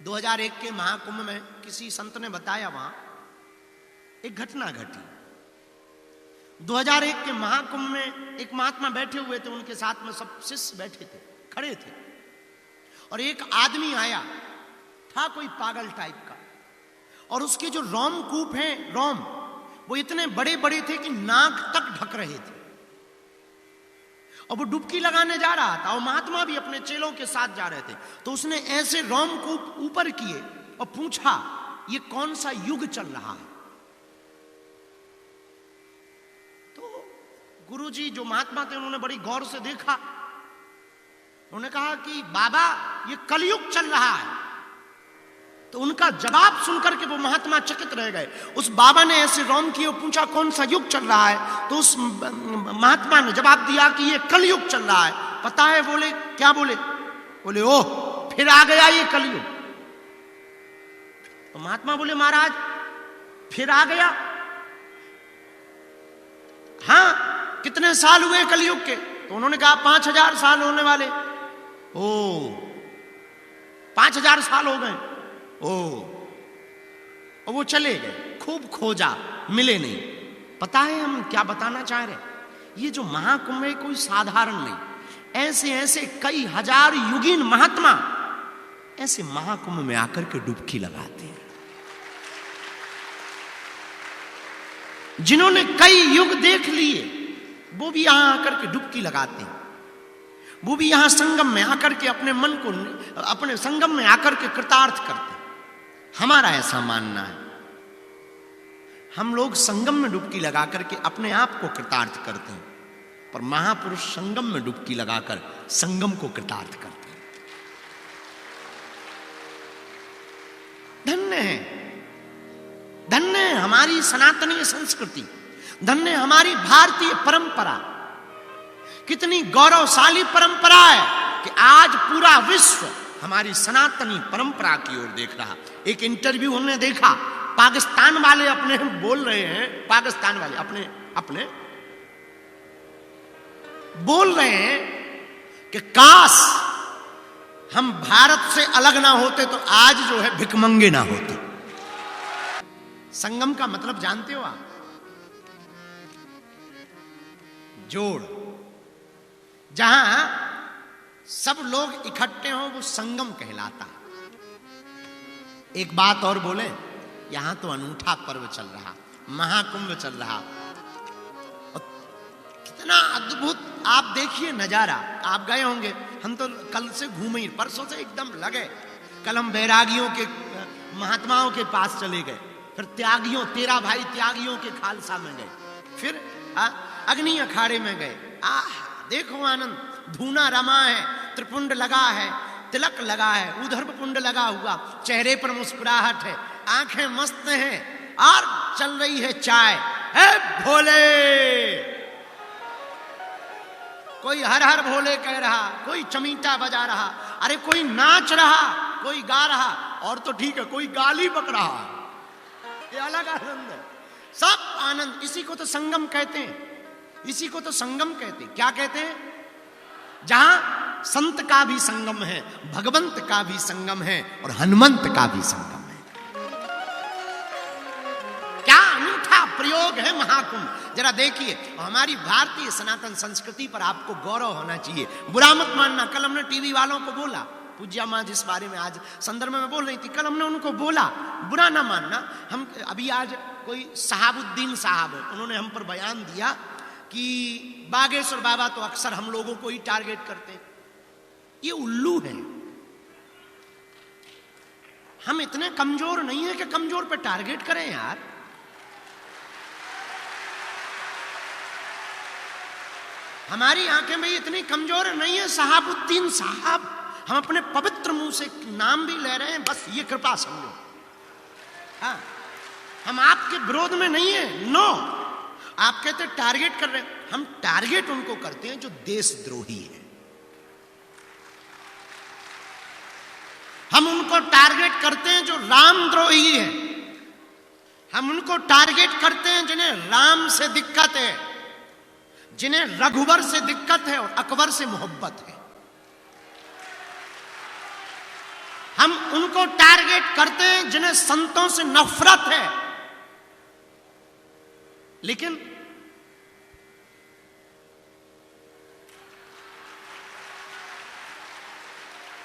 2001 के महाकुंभ में किसी संत ने बताया, वहां एक घटना घटी। 2001 के महाकुंभ में एक महात्मा बैठे हुए थे, उनके साथ में सब शिष्य बैठे थे, खड़े थे, और एक आदमी आया था, कोई पागल टाइप का, और उसके जो रोमकूप हैं, रोम, वो इतने बड़े बड़े थे कि नाक तक ढक रहे थे, और वो डुबकी लगाने जा रहा था, और महात्मा भी अपने चेलों के साथ जा रहे थे। तो उसने ऐसे रोमकूप ऊपर किए और पूछा, ये कौन सा युग चल रहा है? तो गुरुजी जो महात्मा थे, उन्होंने बड़ी गौर से देखा, उन्होंने कहा कि बाबा, ये कलयुग चल रहा है। तो उनका जवाब सुनकर के वो महात्मा चकित रह गए। उस बाबा ने ऐसे रोम किए और पूछा, कौन सा युग चल रहा है? तो उस महात्मा ने जवाब दिया कि ये कलयुग चल रहा है। पता है बोले क्या? बोले ओह, फिर आ गया ये कलयुग। तो महात्मा बोले, महाराज फिर आ गया? हाँ, कितने साल हुए कलयुग के? तो उन्होंने कहा 5000 साल होने वाले। ओ, 5000 साल हो गए। और वो चले गए, खूब खोजा, मिले नहीं। पता है हम क्या बताना चाह रहे? ये जो महाकुंभ है कोई साधारण नहीं, ऐसे ऐसे कई हजार युगीन महात्मा ऐसे महाकुंभ में आकर के डुबकी लगाते हैं, जिन्होंने कई युग देख लिए, वो भी यहां आकर के डुबकी लगाते हैं। वो भी यहां संगम में आकर के अपने मन को, अपने संगम में आकर के कृतार्थ करते हैं। हमारा ऐसा मानना है, हम लोग संगम में डुबकी लगा करके अपने आप को कृतार्थ करते हैं, पर महापुरुष संगम में डुबकी लगाकर संगम को कृतार्थ करते हैं। धन्य है, धन्य है हमारी सनातनी संस्कृति, धन्य है हमारी भारतीय परंपरा। कितनी गौरवशाली परंपरा है कि आज पूरा विश्व हमारी सनातनी परंपरा की ओर देख रहा। एक इंटरव्यू हमने देखा, पाकिस्तान वाले अपने बोल रहे हैं, पाकिस्तान वाले अपने बोल रहे हैं कि काश हम भारत से अलग ना होते तो आज जो है भिखमंगे ना होते। संगम का मतलब जानते हो आप? जोड़, जहां सब लोग इकट्ठे हों वो संगम कहलाता है। एक बात और बोले, यहां तो अनूठा पर्व चल रहा, महाकुंभ चल रहा, और कितना अद्भुत आप देखिए नजारा। आप गए होंगे, हम तो कल से घूमे ही, परसों से एकदम लगे। कल हम बैरागियों के, महात्माओं के पास चले गए, फिर त्यागियों, 13 भाई त्यागियों के खालसा में गए, फिर अग्नि अखाड़े में गए। देखो आनंद, धूना रमा है, त्रिपुंड लगा है, तिलक लगा है, उधर पुंड लगा हुआ, चेहरे पर मुस्कुराहट है, आंखें मस्त हैं, और चल रही है चाय। हे भोले, कोई हर हर भोले कह रहा, कोई चमीटा बजा रहा, अरे कोई नाच रहा, कोई गा रहा, और तो ठीक है कोई गाली बक रहा। ये अलग आनंद है, सब आनंद। इसी को तो संगम कहते हैं, इसी को तो संगम कहते हैं। क्या कहते हैं? जहां संत का भी संगम है, भगवंत का भी संगम है, और हनुमंत का भी संगम है। क्या अनूठा प्रयोग है महाकुंभ। जरा देखिए, हमारी भारतीय सनातन संस्कृति पर आपको गौरव होना चाहिए। बुरा मत मानना, कल हमने टीवी वालों को बोला, पूज्या मां जिस बारे में आज संदर्भ में बोल रही थी, कल हमने उनको बोला, बुरा ना मानना। हम अभी आज कोई सहाबुद्दीन साहब, उन्होंने हम पर बयान दिया कि बागेश्वर बाबा तो अक्सर हम लोगों को ही टारगेट करते हैं। ये उल्लू है, हम इतने कमजोर नहीं है कि कमजोर पे टारगेट करें यार। हमारी आंखें में इतनी कमजोर नहीं है। सहाबुद्दीन साहब, हम अपने पवित्र मुंह से नाम भी ले रहे हैं, बस ये कृपा समझो। हाँ, हम आपके विरोध में नहीं है, नो। आप कहते टारगेट कर रहे हैं, हम टारगेट उनको करते हैं जो देशद्रोही है। हम उनको टारगेट करते हैं जो रामद्रोही है। हम उनको टारगेट करते हैं जिन्हें राम से दिक्कत है, जिन्हें रघुवर से दिक्कत है और अकबर से मोहब्बत है। हम उनको टारगेट करते हैं जिन्हें संतों से नफरत है, लेकिन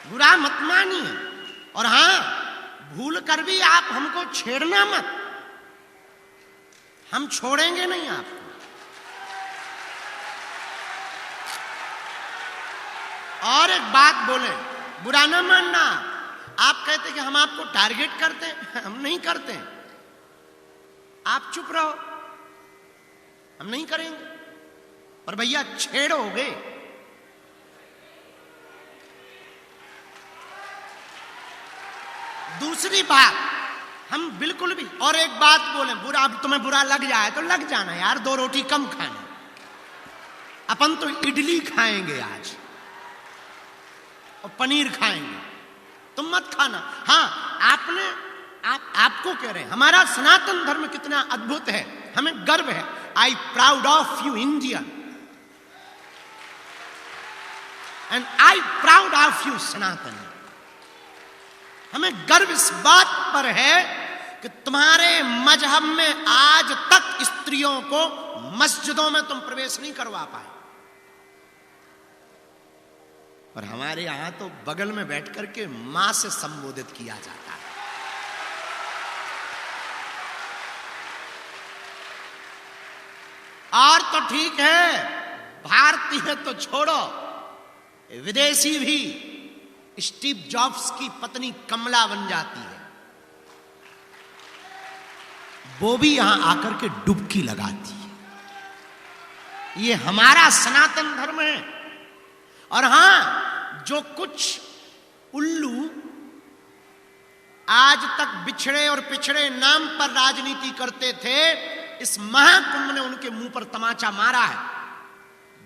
बुरा मत मानिए। और हां, भूल कर भी आप हमको छेड़ना मत, हम छोड़ेंगे नहीं आपको। और एक बात बोले, बुरा ना मानना। आप कहते कि हम आपको टारगेट करते हैं, हम नहीं करते। आप चुप रहो, हम नहीं करेंगे। और भैया छेड़ोगे, दूसरी बात हम बिल्कुल भी। और एक बात बोले, बुरा, अब तुम्हें बुरा लग जाए तो लग जाना यार, 2 रोटी कम खाना। अपन तो इडली खाएंगे आज और पनीर खाएंगे, तुम मत खाना। हां, आपको कह रहे हैं हमारा सनातन धर्म कितना अद्भुत है, हमें गर्व है। I proud of you India and I proud of you Sanatan. हमें गर्व इस बात पर है कि तुम्हारे मजहब में आज तक स्त्रियों को मस्जिदों में तुम प्रवेश नहीं करवा पाए, और हमारे यहां तो बगल में बैठ करके मां से संबोधित किया जाता है। और तो ठीक है, भारतीय तो छोड़ो, विदेशी भी स्टीव जॉब्स की पत्नी कमला बन जाती है, वो भी यहां आकर के डुबकी लगाती है। ये हमारा सनातन धर्म है। और हां, जो कुछ उल्लू आज तक बिछड़े और पिछड़े नाम पर राजनीति करते थे, इस महाकुंभ ने उनके मुंह पर तमाचा मारा है।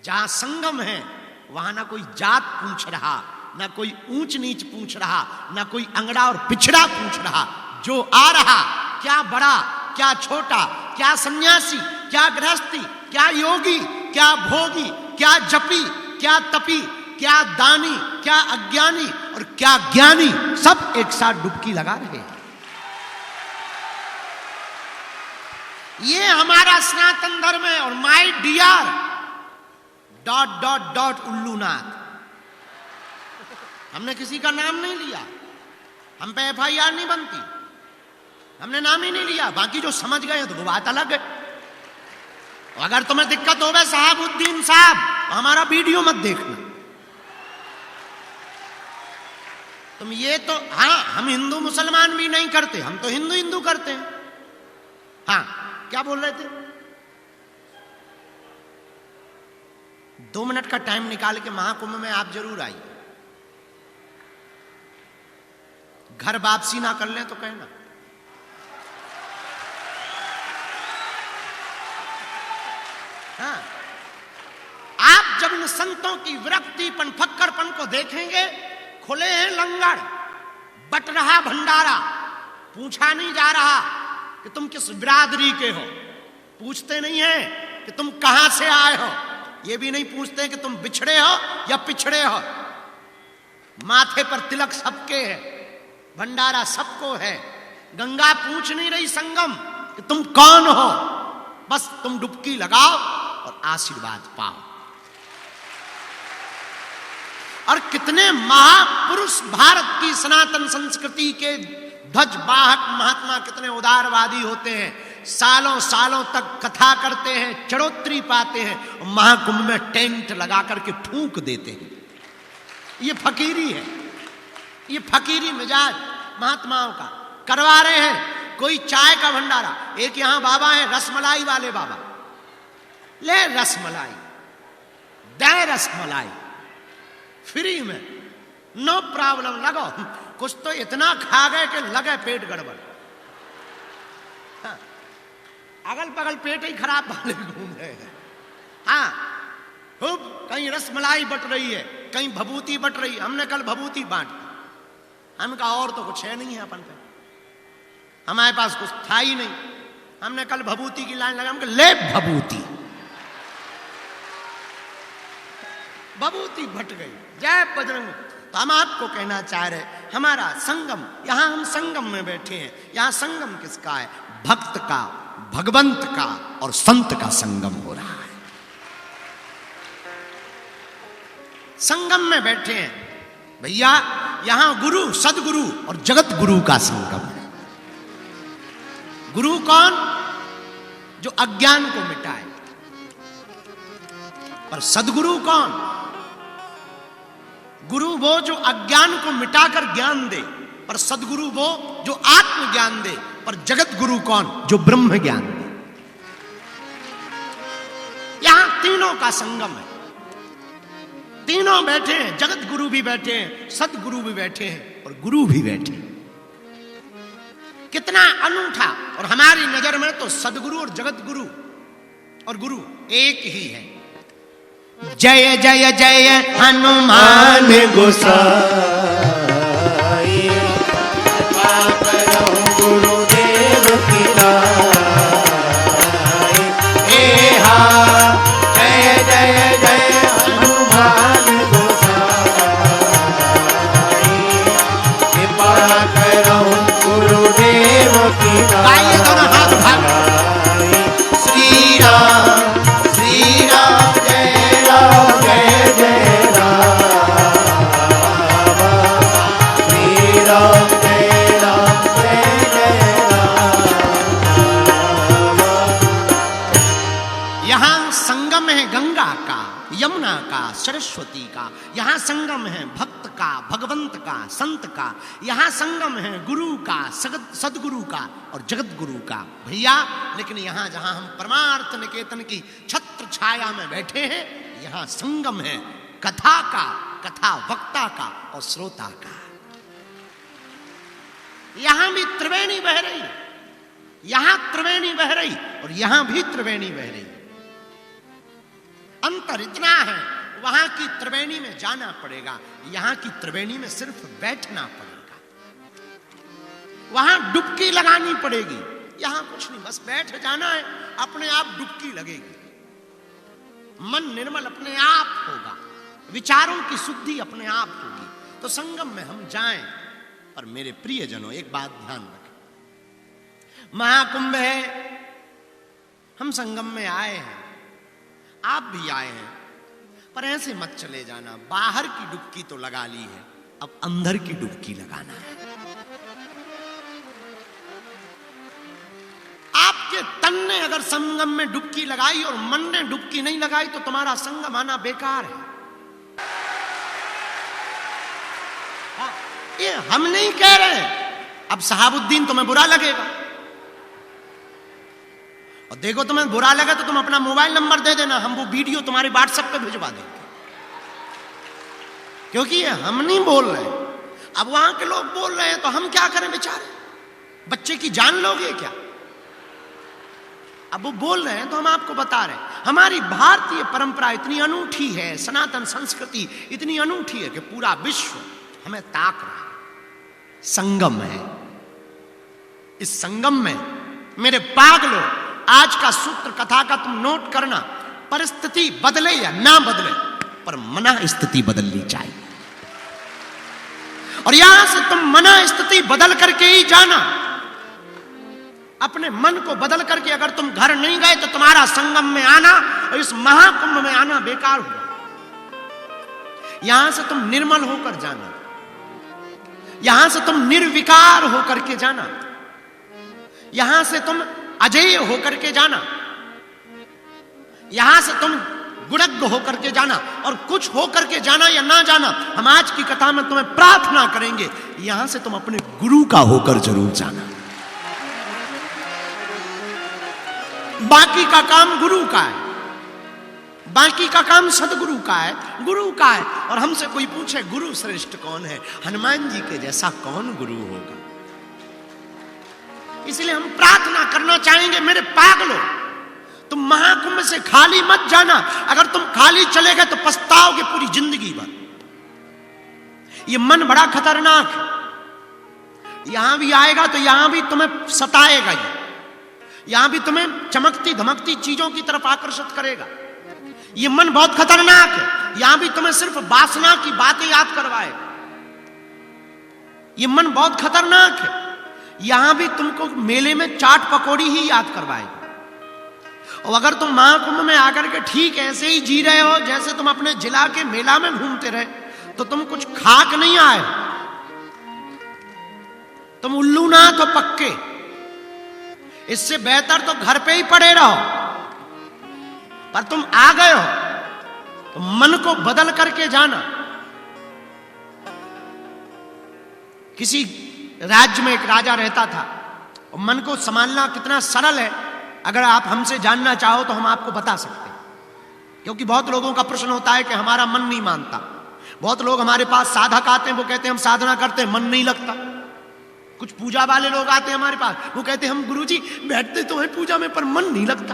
जहां संगम है वहां ना कोई जात पूछ रहा, ना कोई ऊंच नीच पूछ रहा, ना कोई अंगड़ा और पिछड़ा पूछ रहा। जो आ रहा, क्या बड़ा क्या छोटा, क्या सन्यासी क्या गृहस्थी, क्या योगी क्या भोगी, क्या जपी क्या तपी, क्या दानी क्या अज्ञानी और क्या ज्ञानी, सब एक साथ डुबकी लगा रहे हैं। ये हमारा सनातन धर्म है। और my dear dot dot dot उल्लूनाथ, हमने किसी का नाम नहीं लिया, हम पे FIR नहीं बनती, हमने नाम ही नहीं लिया। बाकी जो समझ गए तो वो बात अलग है। अगर तुम्हें दिक्कत हो गए शहाबुद्दीन साहब, हमारा वीडियो मत देखना। तुम ये तो, हाँ, हम हिंदू मुसलमान भी नहीं करते, हम तो हिंदू हिंदू करते हैं। हाँ, क्या बोल रहे थे? 2 मिनट का टाइम निकाल के महाकुंभ में आप जरूर आइए। घर वापसी ना कर लें तो कहना। हाँ, आप जब इन संतों की विरक्तिपन फक्करपन को देखेंगे, खुले हैं लंगर, बट रहा भंडारा, पूछा नहीं जा रहा कि तुम किस बिरादरी के हो, पूछते नहीं है कि तुम कहां से आए हो, ये भी नहीं पूछते कि तुम बिछड़े हो या पिछड़े हो। माथे पर तिलक सबके है, भंडारा सबको है। गंगा पूछ नहीं रही संगम कि तुम कौन हो, बस तुम डुबकी लगाओ और आशीर्वाद पाओ। और कितने महापुरुष भारत की सनातन संस्कृति के ध्वजवाहक महात्मा कितने उदारवादी होते हैं, सालों सालों तक कथा करते हैं, चढ़ोतरी पाते हैं, और महाकुंभ में टेंट लगा करके फूंक देते हैं। ये फकीरी है, ये फकीरी मिजाज महात्माओं का करवा रहे हैं। कोई चाय का भंडारा, एक यहां बाबा है रसमलाई वाले बाबा, ले रसमलाई, दे रसमलाई फ्री में, नो प्रॉब्लम, लगो। कुछ तो इतना खा गए कि लगे पेट गड़बड़। हाँ, अगल बगल पेट ही खराब वाले घूम रहे हैं। हाँ, खूब कहीं रसमलाई बट रही है, कहीं भभूति बट रही है। हमने कल भभूति बांट, हम कहा और तो कुछ है नहीं है अपन पे, हमारे पास कुछ था ही नहीं। हमने कल भभूति की लाइन लगा, हम कहा ले भभूति, भभूति बट गई। जय बजरंग। तो हम आपको कहना चाह रहे, हमारा संगम, यहां हम संगम में बैठे हैं। यहां संगम किसका है? भक्त का, भगवंत का और संत का संगम हो रहा है। संगम में बैठे हैं भैया, यहां गुरु, सदगुरु और जगत गुरु का संगम है। गुरु कौन? जो अज्ञान को मिटाए। पर सदगुरु कौन? गुरु वो जो अज्ञान को मिटाकर ज्ञान दे, पर सदगुरु वो जो आत्म ज्ञान दे। पर जगत गुरु कौन? जो ब्रह्म ज्ञान दे। यहां तीनों का संगम है। तीनों बैठे हैं, जगत गुरु भी बैठे हैं, सदगुरु भी बैठे हैं और गुरु भी बैठे हैं। कितना अनूठा! और हमारी नजर में तो सदगुरु और जगत गुरु और गुरु एक ही है। जय जय जय हनुमान गोसाई, गुरुदेव की नाई। जय जय जय हनुमान गोसाई, कृपा करो गुरुदेव की नाई। दोनों हाथ उठा। श्री राम जय राम जय जय राम, श्री राम जय राम जय जय राम। यहां संगम है गंगा का, यमुना का, सरस्वती का। यहां संगम है भक्त का, भगवंत का, संत का। यहां संगम है गुरु का, सदगुरु का और जगत गुरु का। भैया, लेकिन यहां जहां हम परमार्थ निकेतन की छत्र छाया में बैठे हैं, यहां संगम है कथा का, कथा वक्ता का और श्रोता का। यहां भी त्रिवेणी बह रही, यहां त्रिवेणी बह रही और यहां भी त्रिवेणी बह रही। अंतर इतना है, वहां की त्रिवेणी में जाना पड़ेगा, यहां की त्रिवेणी में सिर्फ बैठना पड़ेगा। वहां डुबकी लगानी पड़ेगी, यहां कुछ नहीं, बस बैठ जाना है, अपने आप डुबकी लगेगी। मन निर्मल अपने आप होगा, विचारों की शुद्धि अपने आप होगी। तो संगम में हम जाएं। पर मेरे प्रियजनों, एक बात ध्यान रखें, महाकुंभ है, हम संगम में आए हैं, आप भी आए हैं, पर ऐसे मत चले जाना। बाहर की डुबकी तो लगा ली है, अब अंदर की डुबकी लगाना है। आपके तन ने अगर संगम में डुबकी लगाई और मन ने डुबकी नहीं लगाई तो तुम्हारा संगम आना बेकार है। ये हम नहीं कह रहे हैं। अब सहाबुद्दीन तुम्हें बुरा लगेगा, और देखो तुम्हें बुरा लगा तो तुम अपना मोबाइल नंबर दे देना, हम वो वीडियो तुम्हारे व्हाट्सएप पे भिजवा देंगे। क्योंकि ये हम नहीं बोल रहे, अब वहां के लोग बोल रहे हैं तो हम क्या करें बेचारे? बच्चे की जान लोगे क्या? अब वो बोल रहे हैं तो हम आपको बता रहे हैं। हमारी भारतीय परंपरा इतनी अनूठी है, सनातन संस्कृति इतनी अनूठी है कि पूरा विश्व हमें ताक रहा है। संगम है, इस संगम में मेरे पागलों, आज का सूत्र कथा का तुम नोट करना, परिस्थिति बदले या ना बदले, पर मना स्थिति बदलनी चाहिए। और यहां से तुम मना स्थिति बदल करके ही जाना। अपने मन को बदल करके अगर तुम घर नहीं गए तो तुम्हारा संगम में आना और इस महाकुंभ में आना बेकार हुआ। यहां से तुम निर्मल होकर जाना, यहां से तुम निर्विकार होकर के जाना, यहां से तुम अजेय होकर के जाना, यहां से तुम गुणज्ञ होकर के जाना। और कुछ होकर के जाना या ना जाना, हम आज की कथा में तुम्हें प्रार्थना करेंगे, यहां से तुम अपने गुरु का होकर जरूर जाना। बाकी का काम गुरु का है, बाकी का काम सदगुरु का है, गुरु का है। और हमसे कोई पूछे गुरु श्रेष्ठ कौन है, हनुमान जी के जैसा कौन गुरु होगा? इसलिए हम प्रार्थना करना चाहेंगे, मेरे पागलों, तुम महाकुंभ से खाली मत जाना। अगर तुम खाली चले गए तो पछताओगे पूरी जिंदगी भर। ये मन बड़ा खतरनाक है, यहां भी आएगा तो यहां भी तुम्हें सताएगा, यहां भी तुम्हें चमकती धमकती चीजों की तरफ आकर्षित करेगा। ये मन बहुत खतरनाक है, यहां भी तुम्हें सिर्फ वासना की बातें याद करवाएगा। ये मन बहुत खतरनाक है। यहां भी तुमको मेले में चाट पकौड़ी ही याद करवाएगा। और अगर तुम महाकुंभ में आकर के ठीक ऐसे ही जी रहे हो जैसे तुम अपने जिला के मेला में घूमते रहे, तो तुम कुछ खाक नहीं आए, तुम उल्लू ना तो पक्के। इससे बेहतर तो घर पे ही पड़े रहो। पर तुम आ गए हो तो मन को बदल करके जाना। किसी राज्य में एक राजा रहता था, और मन को संभालना कितना सरल है अगर आप हमसे जानना चाहो तो हम आपको बता सकते हैं। क्योंकि बहुत लोगों का प्रश्न होता है कि हमारा मन नहीं मानता। बहुत लोग हमारे पास साधक आते हैं, वो कहते हैं हम साधना करते हैं, मन नहीं लगता। कुछ पूजा वाले लोग आते हैं हमारे पास, वो कहते हैं हम गुरुजी बैठते तो हैं पूजा में पर मन नहीं लगता।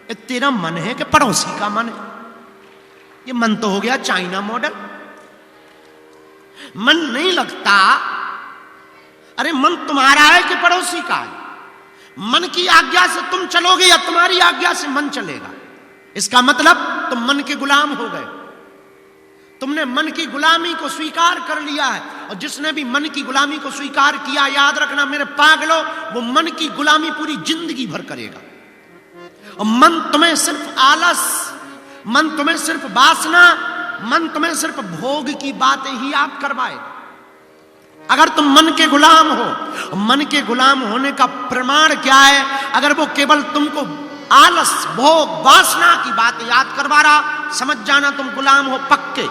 ये तेरा मन है कि पड़ोसी का मन है? ये मन तो हो गया चाइना मॉडल। मन नहीं लगता, अरे मन तुम्हारा है कि पड़ोसी का है? मन की आज्ञा से तुम चलोगे या तुम्हारी आज्ञा से मन चलेगा? इसका मतलब तुम मन के गुलाम हो गए। तुमने मन की गुलामी को स्वीकार कर लिया है। और जिसने भी मन की गुलामी को स्वीकार किया, याद रखना मेरे पागलों, वो मन की गुलामी पूरी जिंदगी भर करेगा। और मन तुम्हें सिर्फ आलस, मन तुम्हें सिर्फ वासना, मन तुम्हें सिर्फ भोग की बातें ही आप करवाएगा। अगर तुम मन के गुलाम हो, मन के गुलाम होने का प्रमाण क्या है? अगर वो केवल तुमको आलस, भोग, वासना की बातें याद करवा रहा, समझ जाना तुम गुलाम हो पक्के।